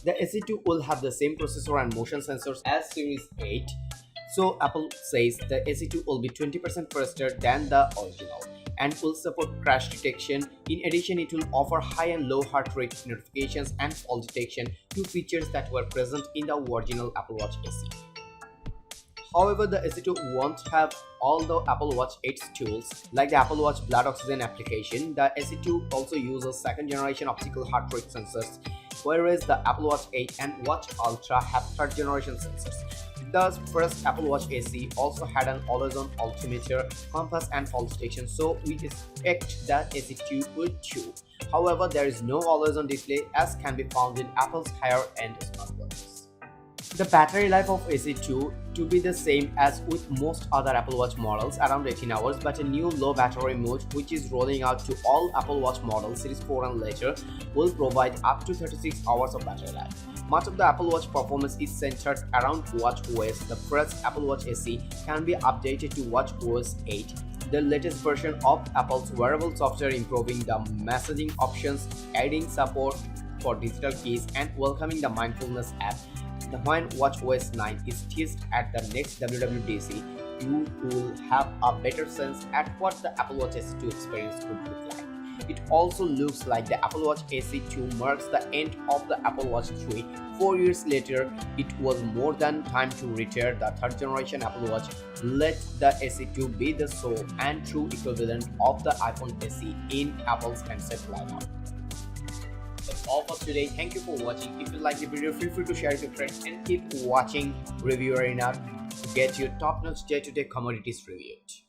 The SE2 will have the same processor and motion sensors as Series 8. So Apple says the SE2 will be 20% faster than the original and will support crash detection. In addition, it will offer high and low heart rate notifications and fall detection, two features that were present in the original Apple Watch SE. However, the SE2 won't have all the Apple Watch 8's tools. Like the Apple Watch blood oxygen application, the SE2 also uses second generation optical heart rate sensors, whereas the Apple Watch 8 and Watch Ultra have third generation sensors. The first Apple Watch SE also had an always-on altimeter, compass and fall detection, so we expect that SE2 would too. However, there is no always-on display as can be found in Apple's higher-end smartwatches. The battery life of SE2 to be the same as with most other Apple Watch models, around 18 hours, but a new low battery mode which is rolling out to all Apple Watch models Series 4 and later will provide up to 36 hours of battery life. Much of the Apple Watch performance is centered around watchOS. The first Apple Watch SE can be updated to watchOS 8, the latest version of Apple's wearable software, improving the messaging options, adding support for digital keys, and welcoming the mindfulness app. When watchOS 9 is teased at the next WWDC, you will have a better sense at what the Apple Watch SE2 experience could look like. It also looks like the Apple Watch SE2 marks the end of the Apple Watch 3. 4 years later, it was more than time to retire the third generation Apple Watch. Let the SE2 be the sole and true equivalent of the iPhone SE in Apple's handset lineup. That's all for today. Thank you for watching. If you like the video, feel free to share it with friends and keep watching Review Arena to get your top-notch day-to-day commodities reviewed.